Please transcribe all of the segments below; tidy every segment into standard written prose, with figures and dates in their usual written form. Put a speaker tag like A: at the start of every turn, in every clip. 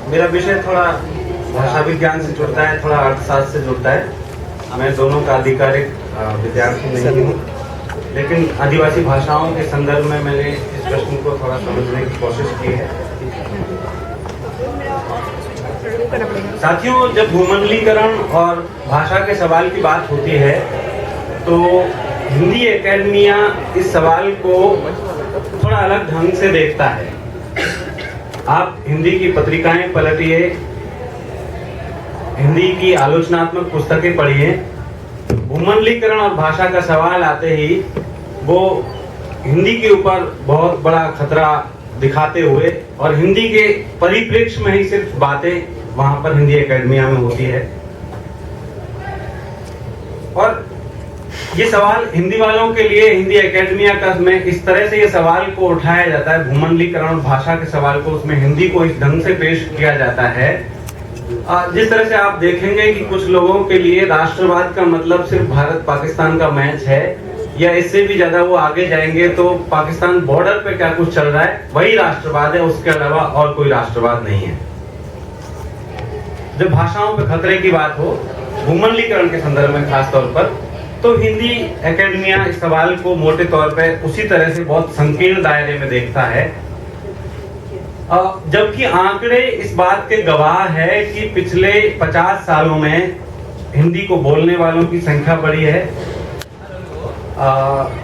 A: मेरा विषय थोड़ा भाषा विज्ञान से जुड़ता है, थोड़ा अर्थशास्त्र से जुड़ता है। मैं दोनों का आधिकारिक विद्यार्थी नहीं हूँ, लेकिन आदिवासी भाषाओं के संदर्भ में मैंने इस प्रश्न को थोड़ा समझने की कोशिश की है। साथियों, जब भूमंडलीकरण और भाषा के सवाल की बात होती है तो हिंदी एकेडमिया इस सवाल को थोड़ा अलग ढंग से देखता है। आप हिंदी की पत्रिकाएं पलटिए, हिंदी की आलोचनात्मक पुस्तकें पढ़िए, भूमंडलीकरण और भाषा का सवाल आते ही वो हिंदी के ऊपर बहुत बड़ा खतरा दिखाते हुए और हिंदी के परिप्रेक्ष्य में ही सिर्फ बातें वहां पर हिंदी एकेडमिया में होती है। और ये सवाल हिंदी वालों के लिए हिंदी एकेडमिया का में इस तरह से ये सवाल को उठाया जाता है, भूमंडलीकरण और भाषा के सवाल को उसमें हिंदी को इस ढंग से पेश किया जाता है। जिस तरह से आप देखेंगे कि कुछ लोगों के लिए राष्ट्रवाद का मतलब सिर्फ भारत पाकिस्तान का मैच है, या इससे भी ज्यादा वो आगे जाएंगे तो पाकिस्तान बॉर्डर पे क्या कुछ चल रहा है वही राष्ट्रवाद है, उसके अलावा और कोई राष्ट्रवाद नहीं है। जब भाषाओं पे खतरे की बात हो, भूमंडलीकरण के संदर्भ में खास तौर पर, तो हिंदी एकेडमिया इस सवाल को मोटे तौर पे उसी तरह से बहुत संकीर्ण दायरे में देखता है। जबकि आंकड़े इस बात के गवाह है कि पिछले 50 सालों में हिंदी को बोलने वालों की संख्या बढ़ी है,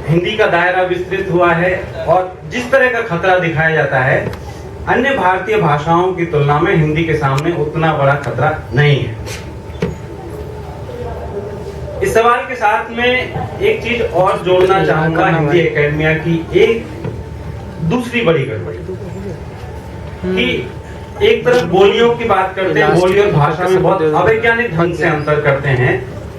A: हिंदी का दायरा विस्तृत हुआ है और जिस तरह का खतरा दिखाया जाता है अन्य भारतीय भाषाओं की तुलना में हिंदी के सामने उतना बड़ा खतरा नहीं है। इस सवाल के साथ में एक चीज और जोड़ना चाहूंगा, हिंदी एकेडमिया की एक दूसरी बड़ी गड़बड़ी कि एक तरफ बोलियों की बात करते हैं, बोली और भाषा में बहुत अवैज्ञानिक ढंग से अंतर करते हैं,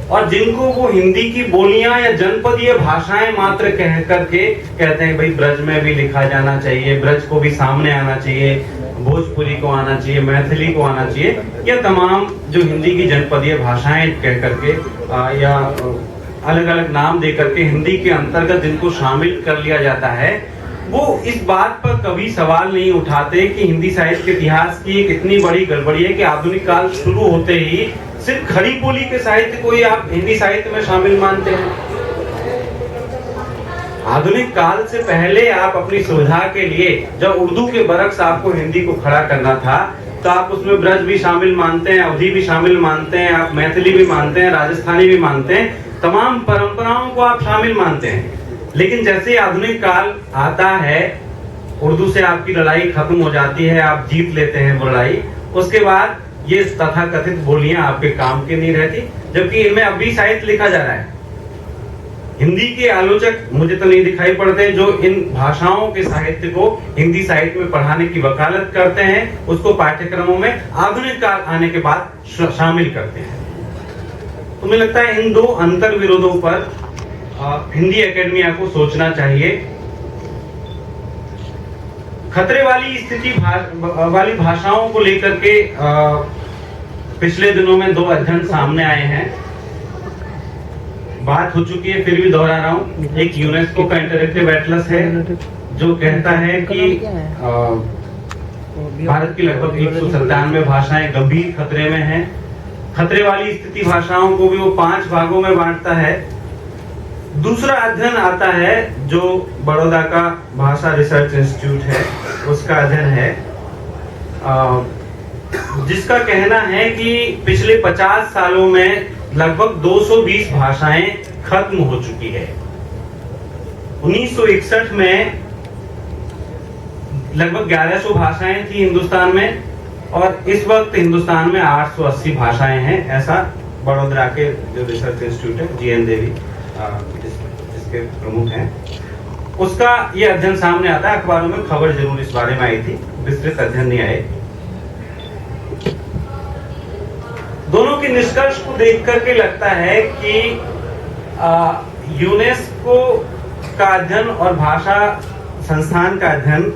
A: और जिनको वो हिंदी की बोलियां या जनपदीय भाषाएं मात्र कह करके कहते हैं भाई ब्रज में भी लिखा जाना चाहिए, ब्रज को भी सामने आना चाहिए, भोजपुरी को आना चाहिए, मैथिली को आना चाहिए, या तमाम जो हिंदी की जनपदीय भाषाएं कह करके या अलग अलग नाम दे करके हिंदी के अंतर्गत जिनको शामिल कर लिया जाता है, वो इस बात पर कभी सवाल नहीं उठाते कि हिंदी साहित्य के इतिहास की एक इतनी बड़ी गड़बड़ी है कि आधुनिक काल शुरू होते ही सिर्फ खड़ी बोली के साहित्य को ही आप हिंदी साहित्य में शामिल मानते हैं। आधुनिक काल से पहले आप अपनी सुविधा के लिए जब उर्दू के बरक्स आपको हिंदी को खड़ा करना था तो आप उसमें ब्रज भी शामिल मानते हैं, अवधी भी शामिल मानते हैं, आप मैथिली भी मानते हैं, राजस्थानी भी मानते हैं, तमाम परंपराओं को आप शामिल मानते हैं। लेकिन जैसे आधुनिक काल आता है, उर्दू से आपकी लड़ाई खत्म हो जाती है, आप जीत लेते हैं वो लड़ाई, उसके बाद ये तथाकथित बोलियां आपके काम की नहीं रहती, जबकि इनमें अब भी साहित्य लिखा जा रहा है। हिंदी के आलोचक मुझे तो नहीं दिखाई पड़ते जो इन भाषाओं के साहित्य को हिंदी साहित्य में पढ़ाने की वकालत करते हैं, उसको पाठ्यक्रमों में आधुनिक काल आने के बाद शामिल करते हैं। तो मुझे लगता है इन दो अंतर विरोधों पर हिंदी एकेडमिया को सोचना चाहिए। खतरे वाली स्थिति वाली भाषाओं को लेकर के पिछले दिनों में 2 अध्ययन सामने आए हैं, बात हो चुकी है फिर भी दोहरा रहा हूं। एक यूनेस्को का इंटरैक्टिव एटलस है जो कहता है कि भारत की लगभग 197 भाषाएं गंभीर खतरे में हैं। खतरे वाली स्थिति भाषाओं को भी वो 5 भागों में बांटता है। दूसरा अध्ययन आता है जो बड़ौदा का भाषा रिसर्च इंस्टीट्यूट है, उसका अध्ययन है, जिसका कहना है कि पिछले 50 सालों में लगभग 220 भाषाएं खत्म हो चुकी है। 1961 में लगभग 1100 भाषाएं थी हिंदुस्तान में, और इस वक्त हिंदुस्तान में 880 भाषाएं हैं। ऐसा बड़ोदरा के जो रिसर्च इंस्टीट्यूट है, जीएन देवी जिसके प्रमुख हैं, उसका ये अध्ययन सामने आता है। अखबारों में खबर जरूर इस बारे में आई थी, विस्तृत अध्ययन नहीं आए। दोनों के निष्कर्ष को देख करके लगता है कि यूनेस्को का अध्ययन और भाषा संस्थान का अध्ययन,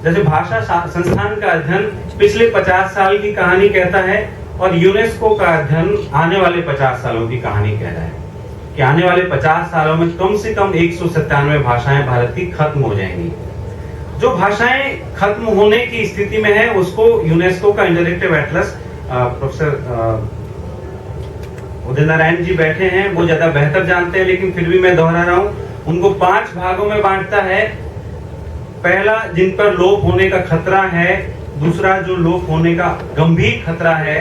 A: जैसे भाषा संस्थान का अध्ययन पिछले 50 साल की कहानी कहता है और यूनेस्को का अध्ययन आने वाले 50 सालों की कहानी कह रहा है कि आने वाले 50 सालों में कम से कम 197 भाषाएं भारत की खत्म हो जाएंगी। जो भाषाएं खत्म होने की स्थिति में है उसको यूनेस्को का interactive Atlas, professor Uday Narayan ji बैठे हैं, वो ज्यादा बेहतर जानते हैं, लेकिन फिर भी मैं दोहरा रहा हूं, उनको 5 भागों में बांटता है। पहला, जिन पर लोप होने का खतरा है, दूसरा जो लोप होने का गंभीर खतरा है,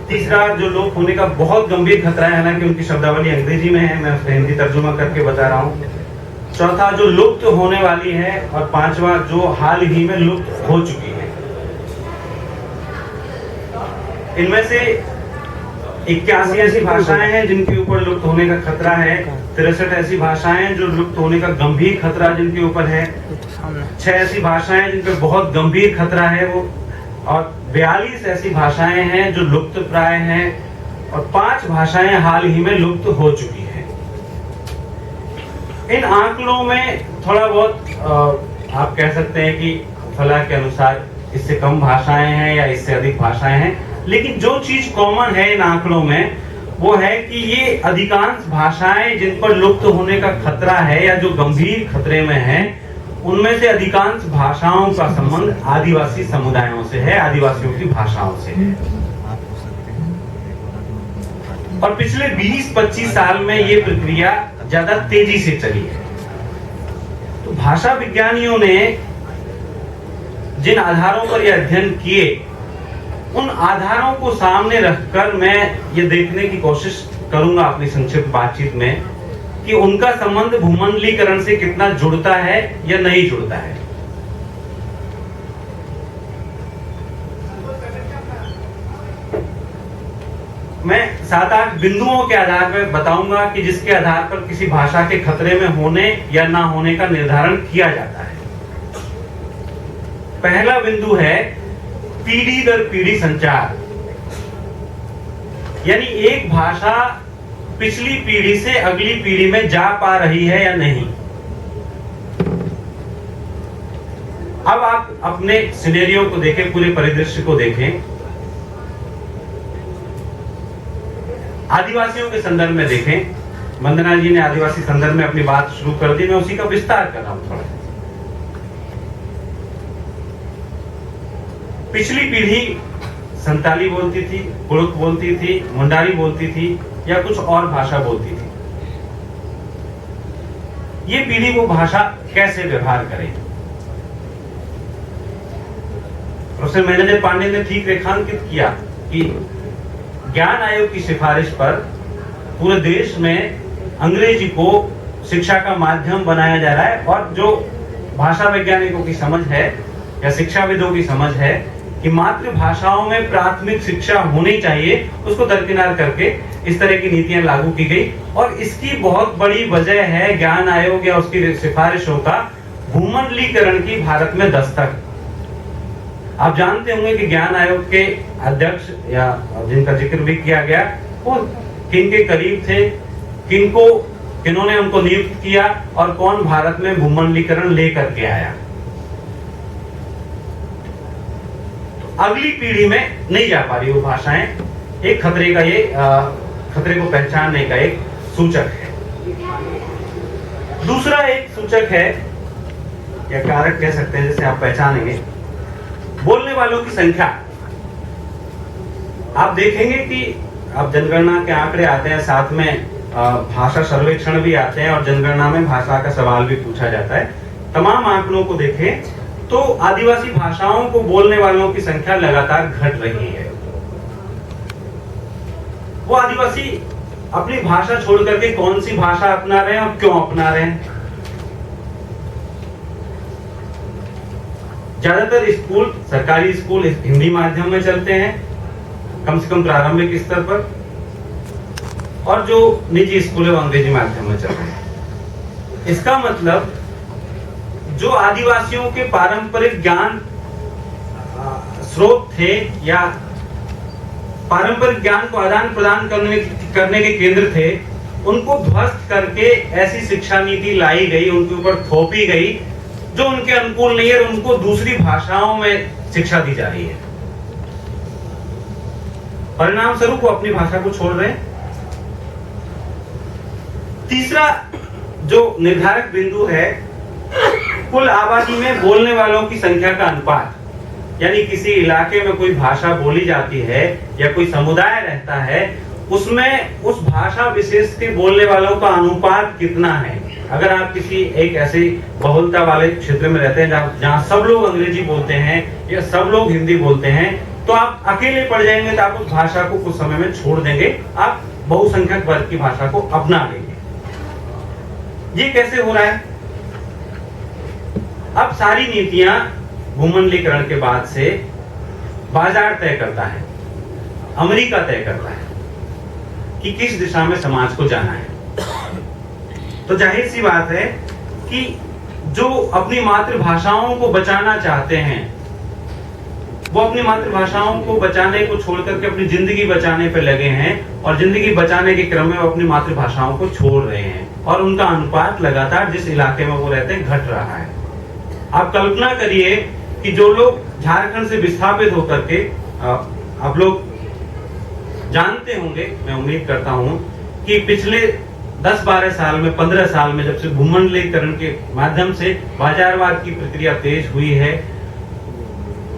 A: तीसरा जो लोप होने का बहुत गंभीर खतरा है, हालांकि उनकी शब्दावली अंग्रेजी में है, मैं उसका हिंदी तर्जुमा करके बता रहा हूं, चौथा जो लुप्त होने वाली है, और पांचवा जो हाल ही में लुप्त हो चुकी है। इनमें से 81 ऐसी भाषाएं हैं जिनके ऊपर लुप्त होने का खतरा है, 63 ऐसी भाषाएं जो लुप्त होने का गंभीर खतरा जिनके ऊपर है, 6 ऐसी भाषाएं जिन पर बहुत गंभीर खतरा है वो, और 42 ऐसी भाषाएं हैं जो लुप्त प्राय हैं, और 5 भाषाएं हाल ही में लुप्त हो चुकी हैं। इन आंकड़ों में थोड़ा बहुत आप कह सकते हैं कि फला के अनुसार इससे कम भाषाएं हैं या इससे अधिक भाषाएं हैं, लेकिन जो चीज कॉमन है इन आंकड़ों में वो है कि ये अधिकांश भाषाएं जिन पर लुप्त होने का खतरा है या जो गंभीर खतरे में है, उनमें से अधिकांश भाषाओं का संबंध आदिवासी समुदायों से है, आदिवासियों की भाषाओं से है। और पिछले 20-25 साल में ये प्रक्रिया ज्यादा तेजी से चली है। तो भाषा विज्ञानियों ने जिन आधारों पर यह अध्ययन किए, उन आधारों को सामने रखकर मैं ये देखने की कोशिश करूंगा अपनी संक्षिप्त बातचीत में कि उनका संबंध भूमंडलीकरण से कितना जुड़ता है या नहीं जुड़ता है। मैं 7-8 बिंदुओं के आधार पर बताऊंगा कि जिसके आधार पर किसी भाषा के खतरे में होने या ना होने का निर्धारण किया जाता है। पहला बिंदु है पीढ़ी दर पीढ़ी संचार, यानी एक भाषा पिछली पीढ़ी से अगली पीढ़ी में जा पा रही है या नहीं। अब आप अपने सिनेरियो को देखें, पूरे परिदृश्य को देखें, आदिवासियों के संदर्भ में देखें। वंदना जी ने आदिवासी संदर्भ में अपनी बात शुरू कर दी, मैं उसी का विस्तार कर रहा हूं थोड़ा। पिछली पीढ़ी संताली बोलती थी, कुड़ुक बोलती थी, मुंडारी बोलती थी या कुछ और भाषा बोलती थी। ये पीढ़ी वो भाषा कैसे व्यवहार करे? प्रोफेसर महेंद्र पांडे ने ठीक रेखांकित किया कि ज्ञान आयोग की सिफारिश पर पूरे देश में अंग्रेजी को शिक्षा का माध्यम बनाया जा रहा है, और जो भाषा वैज्ञानिकों की समझ है या शिक्षाविदों की समझ है कि मातृभाषाओं में प्राथमिक शिक्षा होनी चाहिए, उसको दरकिनार करके इस तरह की नीतियां लागू की गई। और इसकी बहुत बड़ी वजह है ज्ञान आयोग या उसकी सिफारिशों का भूमंडलीकरण की भारत में दस्तक। आप जानते होंगे कि ज्ञान आयोग के अध्यक्ष या जिनका जिक्र भी किया गया, वो किन के करीब थे, किन्होंने उनको नियुक्त किया और कौन भारत में भूमंडलीकरण लेकर के आया। अगली पीढ़ी में नहीं जा पा रही वो भाषाएं, एक खतरे का ये खतरे को पहचानने का एक सूचक है। दूसरा एक सूचक है या कारक कह सकते हैं जिसे आप पहचानेंगे, बोलने वालों की संख्या। आप देखेंगे कि अब जनगणना के आंकड़े आते हैं, साथ में भाषा सर्वेक्षण भी आते हैं और जनगणना में भाषा का सवाल भी पूछा जाता है। तमाम आंकड़ों को देखें तो आदिवासी भाषाओं को बोलने वालों की संख्या लगातार घट रही है। वो आदिवासी अपनी भाषा छोड़ करके कौन सी भाषा अपना रहे हैं और क्यों अपना रहे हैं? ज्यादातर स्कूल, सरकारी स्कूल हिंदी माध्यम में चलते हैं, कम से कम प्रारंभिक स्तर पर, और जो निजी स्कूल है वो अंग्रेजी माध्यम में चल रहे हैं। इसका मतलब जो आदिवासियों के पारंपरिक ज्ञान स्रोत थे या पारंपरिक ज्ञान को आदान प्रदान करने के केंद्र थे, उनको ध्वस्त करके ऐसी शिक्षा नीति लाई गई, उनके ऊपर थोपी गई जो उनके अनुकूल नहीं है, और उनको दूसरी भाषाओं में शिक्षा दी जा रही है। परिणाम स्वरूप वो अपनी भाषा को छोड़ रहे हैं। तीसरा जो निर्धारक बिंदु है कुल आबादी में बोलने वालों की संख्या का अनुपात, यानी किसी इलाके में कोई भाषा बोली जाती है या कोई समुदाय रहता है, उसमें उस भाषा विशेष के बोलने वालों का अनुपात कितना है। अगर आप किसी एक ऐसे बहुलता वाले क्षेत्र में रहते हैं जहाँ सब लोग अंग्रेजी बोलते हैं या सब लोग हिंदी बोलते हैं, तो आप अकेले पड़ जाएंगे, तो आप उस भाषा को कुछ समय में छोड़ देंगे, आप बहुसंख्यक वर्ग की भाषा को अपना लेंगे। ये कैसे हो रहा है? अब सारी नीतियां भूमंडलीकरण के बाद से बाजार तय करता है, अमेरिका तय करता है कि किस दिशा में समाज को जाना है। तो जाहिर सी बात है कि जो अपनी मातृभाषाओं को बचाना चाहते हैं, वो अपनी मातृभाषाओं को बचाने को छोड़ करके अपनी जिंदगी बचाने पे लगे हैं, और जिंदगी बचाने के क्रम में वो अपनी मातृभाषाओं को छोड़ रहे हैं, और उनका अनुपात लगातार जिस इलाके में वो रहते हैं घट रहा है। आप कल्पना करिए कि जो लोग झारखंड से विस्थापित होकर के, आप लोग जानते होंगे, मैं उम्मीद करता हूं कि पिछले 10-12 साल में, 15 साल में, जब से भूमंडलीकरण के माध्यम से बाजारवाद की प्रक्रिया तेज हुई है,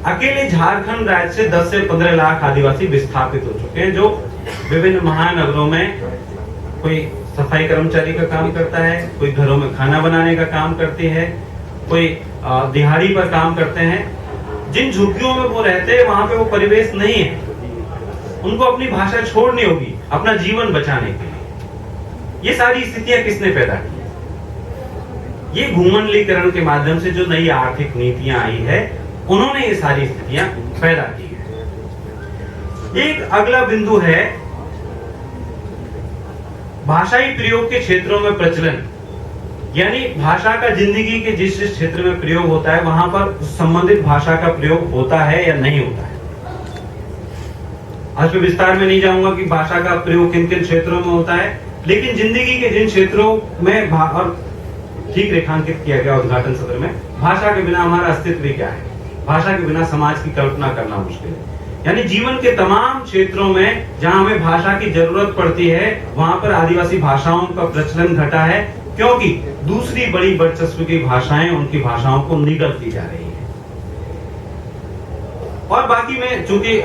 A: अकेले झारखंड राज्य से 10 से 15 लाख आदिवासी विस्थापित हो चुके हैं, जो विभिन्न महानगरों में कोई सफाई कर्मचारी का काम करता है, कोई घरों में खाना बनाने का काम करती है, कोई दिहाड़ी पर काम करते हैं। जिन झुग्गियों में वो रहते हैं वहां पे वो परिवेश नहीं है, उनको अपनी भाषा छोड़नी होगी अपना जीवन बचाने के लिए। ये सारी स्थितियां किसने पैदा की? ये भूमंडलीकरण के माध्यम से जो नई आर्थिक नीतियां आई है, उन्होंने ये सारी स्थितियां पैदा की है। एक अगला बिंदु है भाषाई प्रयोग के क्षेत्रों में प्रचलन, यानी भाषा का जिंदगी के जिस क्षेत्र में प्रयोग होता है वहां पर संबंधित भाषा का प्रयोग होता है या नहीं होता है। आज मैं विस्तार में नहीं जाऊंगा कि भाषा का प्रयोग किन किन क्षेत्रों में होता है, लेकिन जिंदगी के जिन क्षेत्रों में और ठीक रेखांकित किया गया उद्घाटन सत्र में, भाषा के बिना हमारा अस्तित्व क्या है, भाषा के बिना समाज की कल्पना करना मुश्किल है। यानी जीवन के तमाम क्षेत्रों में जहां हमें भाषा की जरूरत पड़ती है, वहां पर आदिवासी भाषाओं का प्रचलन घटा है, क्योंकि दूसरी बड़ी वर्चस्व की भाषाएं उनकी भाषाओं को निगलती जा रही है। और बाकी में चूंकि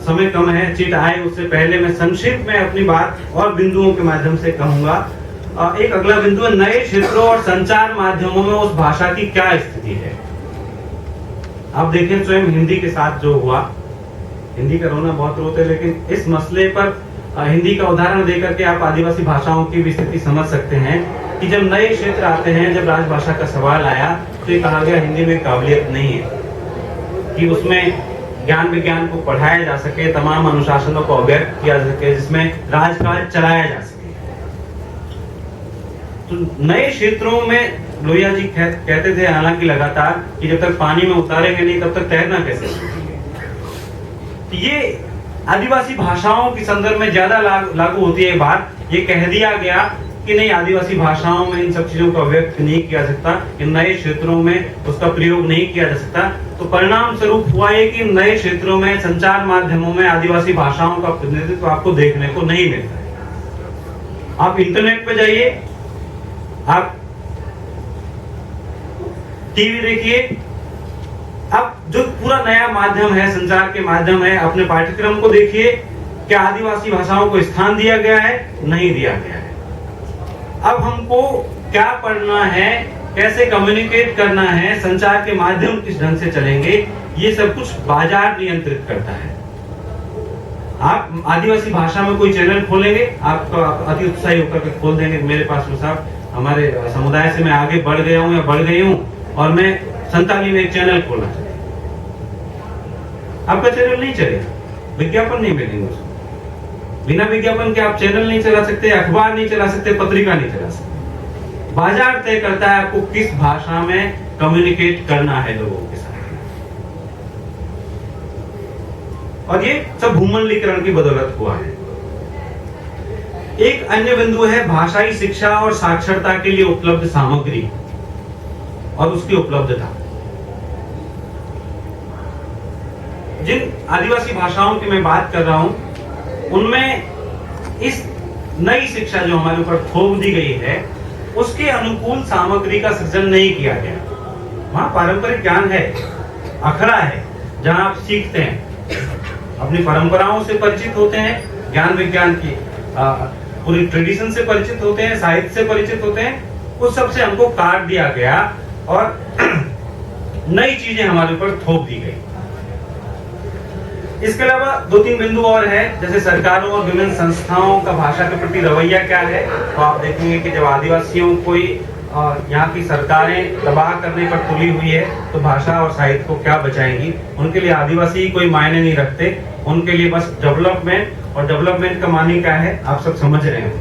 A: समय कम है, चिट आए उससे पहले मैं संक्षिप्त में अपनी बात और बिंदुओं के माध्यम से कहूंगा। एक अगला बिंदु है नए क्षेत्रों और संचार माध्यमों में उस भाषा की क्या स्थिति है। आप देखें स्वयं हिंदी के साथ जो हुआ, हिंदी का रोना बहुत रोते, लेकिन इस मसले पर हिंदी का उदाहरण देकर के आप आदिवासी भाषाओं की भी स्थिति समझ सकते हैं कि जब नए क्षेत्र आते हैं, जब राजभाषा का सवाल आया, तो ये कहा गया हिंदी में काबिलियत नहीं है कि उसमें ज्ञान विज्ञान को पढ़ाया जा सके, तमाम अनुशासनों को अव्यक्त किया जा सके, जिसमें राजकाज चलाया जा सके। तो नए क्षेत्रों में लोहिया जी कहते थे हालांकि लगातार कि जब तक पानी में उतारेंगे नहीं तब तक तैरना कैसे सीखेंगे। ये आदिवासी भाषाओं के संदर्भ में ज्यादा लागू होती है बात। ये कह दिया गया कि नहीं, आदिवासी भाषाओं में इन सब चीजों का व्यक्त नहीं किया सकता, इन नए क्षेत्रों में उसका प्रयोग नहीं किया जा सकता। तो परिणाम स्वरूप हुआ है कि नए क्षेत्रों में संचार माध्यमों में आदिवासी भाषाओं का प्रतिनिधित्व आपको देखने को नहीं मिलता है। आप इंटरनेट पे जाइए, आप टीवी देखिए, अब जो पूरा नया माध्यम है, संचार के माध्यम है, अपने पाठ्यक्रम को देखिए, क्या आदिवासी भाषाओं को स्थान दिया गया है? नहीं दिया गया है। अब हमको क्या पढ़ना है, कैसे कम्युनिकेट करना है, संचार के माध्यम किस ढंग से चलेंगे, ये सब कुछ बाजार नियंत्रित करता है। आप आदिवासी भाषा में कोई चैनल खोलेंगे, आप अति उत्साही होकर के खोल देंगे, मेरे पास साहब हमारे समुदाय से मैं आगे बढ़ गया हूँ या बढ़ गई हूँ और मैं संताली में एक चैनल खोलना चाहता हूं। आपका चैनल नहीं चलेगा, विज्ञापन नहीं मिलेंगे उसको। बिना विज्ञापन के आप चैनल नहीं चला सकते, अखबार नहीं चला सकते, पत्रिका नहीं चला सकते। बाजार तय करता है आपको किस भाषा में कम्युनिकेट करना है लोगों के साथ। और ये सब भूमंडलीकरण की बदौलत हुआ है। एक अन्य बिंदु है भाषाई शिक्षा और साक्षरता के लिए उपलब्ध सामग्री और उसकी उपलब्धता। जिन आदिवासी भाषाओं की मैं बात कर रहा हूं, उनमें इस नई शिक्षा जो हमारे ऊपर थोप दी गई है, उसके अनुकूल सामग्री का सृजन नहीं किया गया। वहां पारंपरिक ज्ञान है, अखड़ा है, जहां आप सीखते हैं, अपनी परंपराओं से परिचित होते हैं, ज्ञान विज्ञान की पूरी ट्रेडिशन से परिचित होते हैं, साहित्य से परिचित होते हैं। उस सब से हमको काट दिया गया और नई चीजें हमारे ऊपर थोप दी गई। इसके अलावा 2-3 बिंदु और है, जैसे सरकारों और विभिन्न संस्थाओं का भाषा के प्रति रवैया क्या है। तो आप देखेंगे कि जब आदिवासियों को यहाँ की सरकारें तबाह करने पर तुली हुई है, तो भाषा और साहित्य को क्या बचाएंगी। उनके लिए आदिवासी कोई मायने नहीं रखते, उनके लिए बस डेवलपमेंट, और डेवलपमेंट का मानी क्या है आप सब समझ रहे हैं।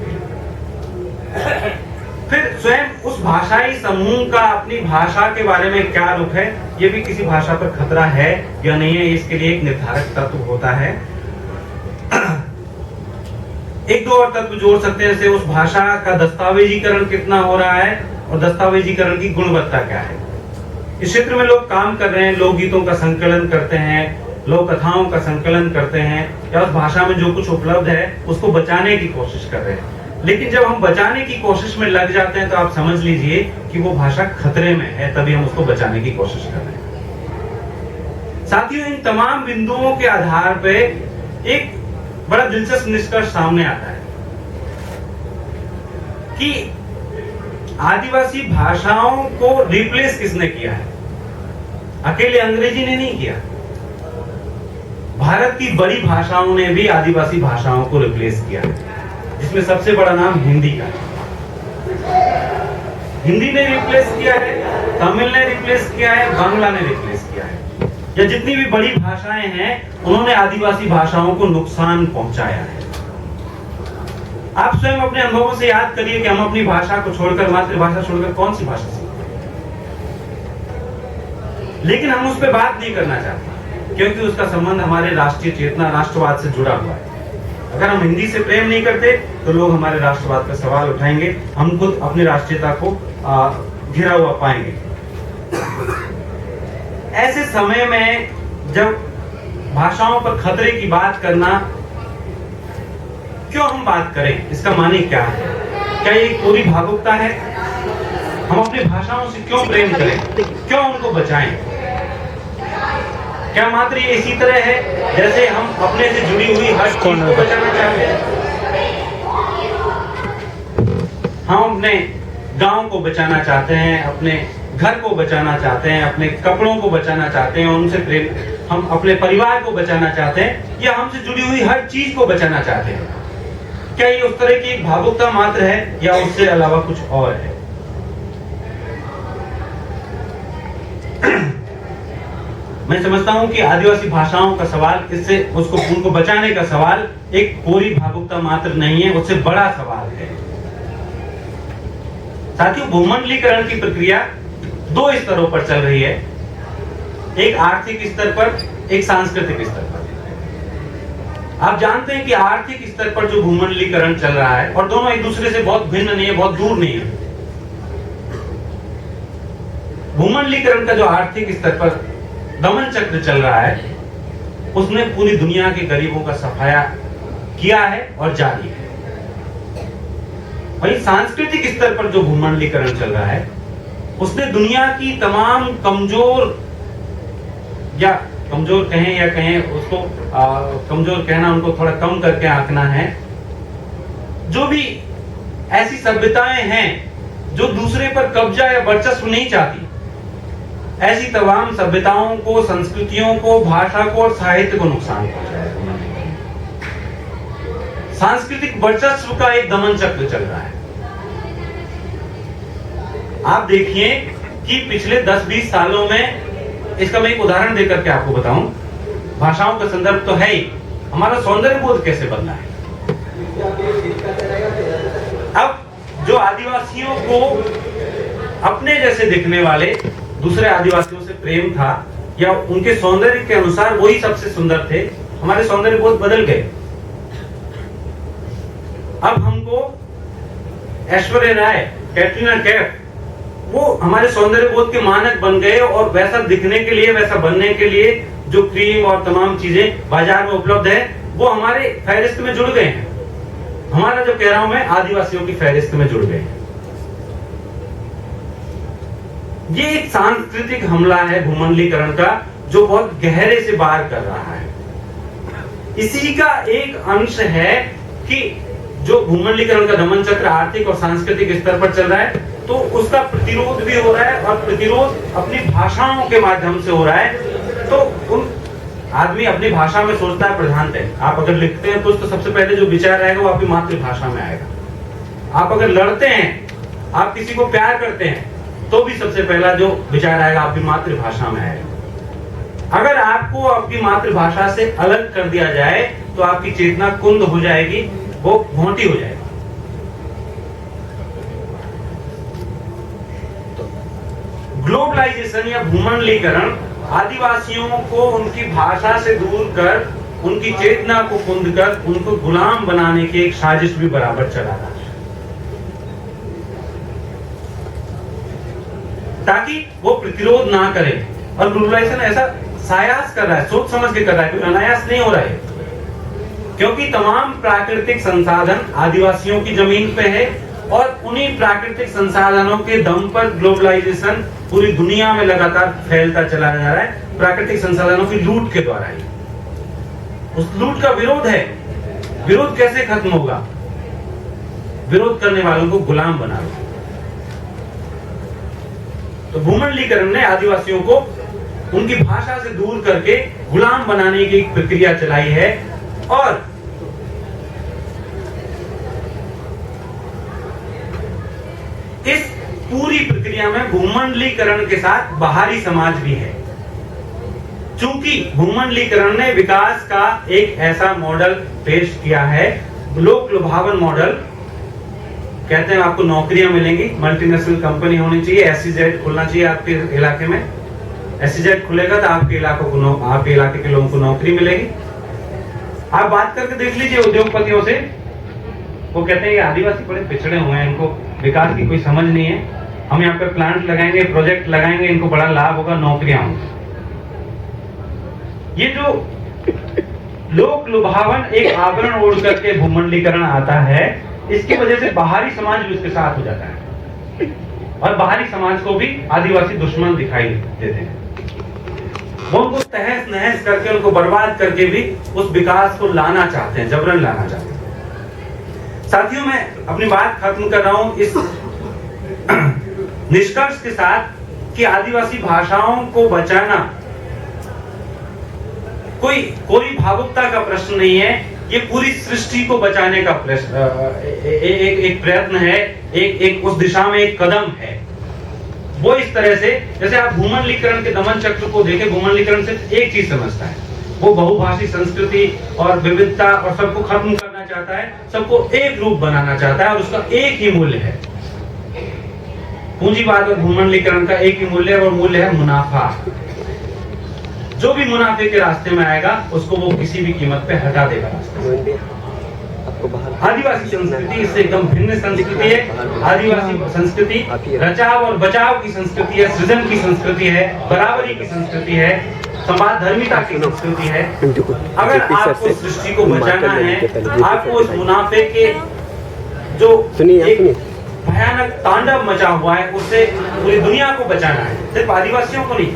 A: फिर स्वयं उस भाषाई समूह का अपनी भाषा के बारे में क्या रुख है, ये भी किसी भाषा पर खतरा है या नहीं है, इसके लिए एक निर्धारक तत्व होता है। एक दो और तत्व जोड़ सकते हैं, जैसे उस भाषा का दस्तावेजीकरण कितना हो रहा है और दस्तावेजीकरण की गुणवत्ता क्या है। इस क्षेत्र में लोग काम कर रहे हैं, लोकगीतों का संकलन करते हैं, लोक कथाओं का संकलन करते हैं, या उस भाषा में जो कुछ उपलब्ध है उसको बचाने की कोशिश कर रहे हैं। लेकिन जब हम बचाने की कोशिश में लग जाते हैं तो आप समझ लीजिए कि वो भाषा खतरे में है, तभी हम उसको बचाने की कोशिश कर रहे हैं। साथियों, इन तमाम बिंदुओं के आधार पे एक बड़ा दिलचस्प निष्कर्ष सामने आता है कि आदिवासी भाषाओं को रिप्लेस किसने किया है। अकेले अंग्रेजी ने नहीं किया, भारत की बड़ी भाषाओं ने भी आदिवासी भाषाओं को रिप्लेस किया है, जिसमें सबसे बड़ा नाम हिंदी का है। हिंदी ने रिप्लेस किया है, तमिल ने रिप्लेस किया है, बांग्ला ने रिप्लेस किया है, या जितनी भी बड़ी भाषाएं हैं उन्होंने आदिवासी भाषाओं को नुकसान पहुंचाया है। आप स्वयं अपने अनुभवों से याद करिए कि हम अपनी भाषा को छोड़कर, मातृभाषा छोड़कर कौन सी भाषा सीखते हैं, लेकिन हम उस पर बात नहीं करना चाहते क्योंकि उसका संबंध हमारे राष्ट्रीय चेतना, राष्ट्रवाद से जुड़ा हुआ है। अगर हम हिंदी से प्रेम नहीं करते तो लोग हमारे राष्ट्रवाद का सवाल उठाएंगे, हम खुद अपनी राष्ट्रीयता को घिरा हुआ पाएंगे। ऐसे समय में जब भाषाओं पर खतरे की बात करना, क्यों हम बात करें, इसका माने क्या है? क्या ये पूरी भावुकता है? हम अपनी भाषाओं से क्यों प्रेम करें, क्यों उनको बचाएं? क्या मात्र ये इसी तरह है जैसे हम अपने से जुड़ी हुई हर चीज को बचाना चाहते हैं? हम अपने गांव को बचाना चाहते हैं, अपने घर को बचाना चाहते हैं, अपने कपड़ों को बचाना चाहते हैं, उनसे प्रेम, हम अपने परिवार को बचाना चाहते हैं, या हमसे जुड़ी हुई हर चीज को बचाना चाहते हैं? क्या ये उस तरह की एक भावुकता मात्र है या उससे अलावा कुछ और है? मैं समझता हूं कि आदिवासी भाषाओं का सवाल, इससे उसको उनको बचाने का सवाल एक पूरी भावुकता मात्र नहीं है, उससे बड़ा सवाल है। साथियों, भूमंडलीकरण की प्रक्रिया 2 स्तरों पर चल रही है, एक आर्थिक स्तर पर, एक सांस्कृतिक स्तर पर। आप जानते हैं कि आर्थिक स्तर पर जो भूमंडलीकरण चल रहा है, और दोनों एक दूसरे से बहुत भिन्न नहीं है, बहुत दूर नहीं है। भूमंडलीकरण का जो आर्थिक स्तर पर दमन चक्र चल रहा है, उसने पूरी दुनिया के गरीबों का सफाया किया है और जारी है। वहीं सांस्कृतिक स्तर पर जो भूमंडलीकरण चल रहा है, उसने दुनिया की तमाम कमजोर, या कमजोर कहें या कहें उसको कमजोर कहना उनको थोड़ा कम करके आंकना है, जो भी ऐसी सभ्यताएं हैं जो दूसरे पर कब्जा या वर्चस्व नहीं चाहती, ऐसी तमाम सभ्यताओं को, संस्कृतियों को, भाषा को और साहित्य को नुकसान पहुंचाया। सांस्कृतिक वर्चस्व का एक दमन चक्र चल रहा है। आप देखिए कि पिछले 10-20 सालों में, इसका मैं एक उदाहरण देकर के आपको बताऊं, भाषाओं का संदर्भ तो है ही, हमारा सौंदर्य बोध कैसे बदला है। अब जो आदिवासियों को अपने जैसे दिखने वाले दूसरे आदिवासियों से प्रेम था, या उनके सौंदर्य के अनुसार वही सबसे सुंदर थे, हमारे सौंदर्य बोध बदल गए। अब हमको ऐश्वर्या राय, कैटरीना कैफ, वो हमारे सौंदर्य बोध के मानक बन गए, और वैसा दिखने के लिए, वैसा बनने के लिए जो क्रीम और तमाम चीजें बाजार में उपलब्ध है, वो हमारे फहरिस्त में जुड़ गए हैं। हमारा जो कह रहा हूं मैं, आदिवासियों की फहरिस्त में जुड़ गए हैं। ये एक सांस्कृतिक हमला है भूमंडलीकरण का, जो बहुत गहरे से वार कर रहा है। इसी का एक अंश है कि जो भूमंडलीकरण का दमन चक्र आर्थिक और सांस्कृतिक स्तर पर चल रहा है, तो उसका प्रतिरोध भी हो रहा है, और प्रतिरोध अपनी भाषाओं के माध्यम से हो रहा है। तो उन आदमी अपनी भाषा में सोचता है प्रधानतः। आप अगर लिखते हैं तो सबसे पहले जो विचार आएगा वो आपकी मातृभाषा में आएगा। आप अगर लड़ते हैं, आप किसी को प्यार करते हैं, तो भी सबसे पहला जो विचार आएगा आपकी मातृभाषा में आएगा। अगर आपको आपकी मातृभाषा से अलग कर दिया जाए तो आपकी चेतना कुंद हो जाएगी, वो भोंटी हो जाएगी। ग्लोबलाइजेशन या भूमंडलीकरण आदिवासियों को उनकी भाषा से दूर कर, उनकी चेतना को कुंद कर, उनको गुलाम बनाने की एक साजिश भी बराबर चला रहा है, ताकि वो प्रतिरोध ना करे। और ग्लोबलाइजेशन ऐसा सायास कर रहा है, सोच समझ के कर रहा है, कोई अनायास नहीं हो रहा है, क्योंकि तमाम प्राकृतिक संसाधन आदिवासियों की जमीन पे है, और उन्हीं प्राकृतिक संसाधनों के दम पर ग्लोबलाइजेशन पूरी दुनिया में लगातार फैलता चला जा रहा है, प्राकृतिक संसाधनों की लूट के द्वारा ही। उस लूट का विरोध है। विरोध कैसे खत्म होगा? विरोध करने वालों को गुलाम बना लो। तो भूमंडलीकरण ने आदिवासियों को उनकी भाषा से दूर करके गुलाम बनाने की एक प्रक्रिया चलाई है, और इस पूरी प्रक्रिया में भूमंडलीकरण के साथ बाहरी समाज भी है। चूंकि भूमंडलीकरण ने विकास का एक ऐसा मॉडल पेश किया है, लोक लुभावन मॉडल। कहते हैं आपको नौकरियां मिलेंगी, मल्टीनेशनल कंपनी होनी चाहिए, एसईजेड खुलना चाहिए आपके इलाके में। एसईजेड खुलेगा तो आपके आपके इलाके के लोगों को नौकरी मिलेगी। आप बात करके देख लीजिए उद्योगपतियों से, वो कहते हैं आदिवासी बड़े पिछड़े हुए हैं, इनको विकास की कोई समझ नहीं है, हम यहाँ पे प्लांट लगाएंगे, प्रोजेक्ट लगाएंगे, इनको बड़ा लाभ होगा, नौकरियां होंगी। ये जो लोक लुभावन एक आवरण ओढ़ करके भूमंडलीकरण आता है, इसकी वजह से बाहरी समाज भी उसके साथ हो जाता है, और बाहरी समाज को भी आदिवासी दुश्मन दिखाई देते हैं। वो उनको तहस नहस करके, उनको बर्बाद करके भी उस विकास को लाना चाहते हैं, जबरन लाना चाहते हैं। साथियों, मैं अपनी बात खत्म कर रहा हूं इस निष्कर्ष के साथ कि आदिवासी भाषाओं को बचाना कोई भावुकता का प्रश्न नहीं है, ये पूरी सृष्टि को बचाने का प्रश्न, एक प्रयत्न है, एक उस दिशा में एक कदम है। वो इस तरह से, जैसे आप भूमंडलीकरण के दमन चक्र को देखें, भूमंडलीकरण सिर्फ एक चीज समझता है, वो बहुभाषी संस्कृति और विविधता और सबको खत्म करना चाहता है, सबको एक रूप बनाना चाहता है, और उसका एक ही मूल्य है। पूंजीवाद और भूमंडलीकरण का एक ही मूल्य है, और मूल्य है मुनाफा। जो भी मुनाफे के रास्ते में आएगा उसको वो किसी भी कीमत पे हटा देगा रास्ते से। आदिवासी संस्कृति इससे एकदम भिन्न संस्कृति है। आदिवासी संस्कृति रचाव और बचाव की संस्कृति है, सृजन की संस्कृति है, बराबरी की संस्कृति है, समाज धर्मिता की संस्कृति है। अगर आपको सृष्टि को बचाना है, आपको उस मुनाफे के जो भयानक तांडव मचा हुआ है उससे पूरी दुनिया को बचाना है, सिर्फ आदिवासियों को नहीं,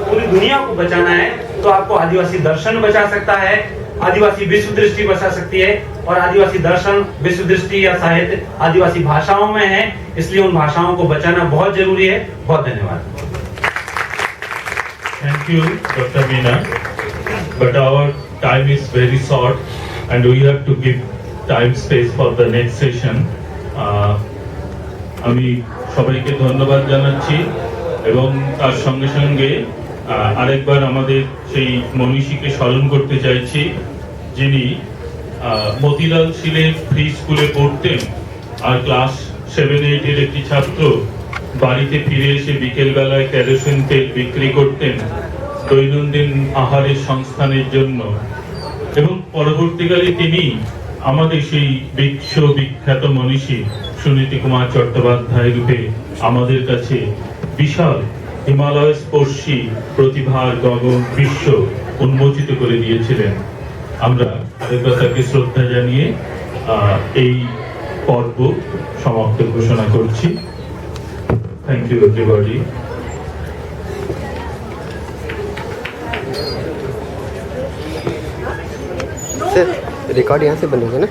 A: पूरी दुनिया को बचाना है, तो आपको आदिवासी दर्शन बचा सकता है, आदिवासी विश्व दृष्टि बचा सकती है, और आदिवासी दर्शन, विश्व दृष्टि या साहित्य आदिवासी भाषाओं में है, इसलिए उन भाषाओं को बचाना बहुत जरूरी है। बहुत धन्यवाद।
B: Thank you, Dr. Meena. But our time is very short, and we have to give time space for the next session. আমি সবাইকে ধন্যবাদ জানাচ্ছি, এবং তার সঙ্গে সঙ্গে আরেকবার আমাদের সেই মনীষীকে স্মরণ করতে চাইছি, যিনি মতিলাল শীলের ফ্রি স্কুলে পড়তেন, আর ক্লাস 7-8 একটি ছাত্র বাড়িতে ফিরে এসে বিকেলবেলায় কেরোসিন তেল বিক্রি করতেন দৈনন্দিন আহারের সংস্থানের জন্য, এবং পরবর্তীকালে তিনি আমাদের সেই বিশ্ববিখ্যাত মনীষী সুনীতি কুমার চট্টোপাধ্যায় রূপে আমাদের কাছে বিশাল হিমালয় স্পর্শী প্রতিভার গগন বিশ্ব উন্মোচিত করে দিয়েছিলেন। আমরা আরেকবার তাকে শ্রদ্ধা জানিয়ে এই পর্ব সমাপ্ত ঘোষণা করছি। Thank you everybody.
C: से रिकॉर्ड यहाँ से बनेगा ना।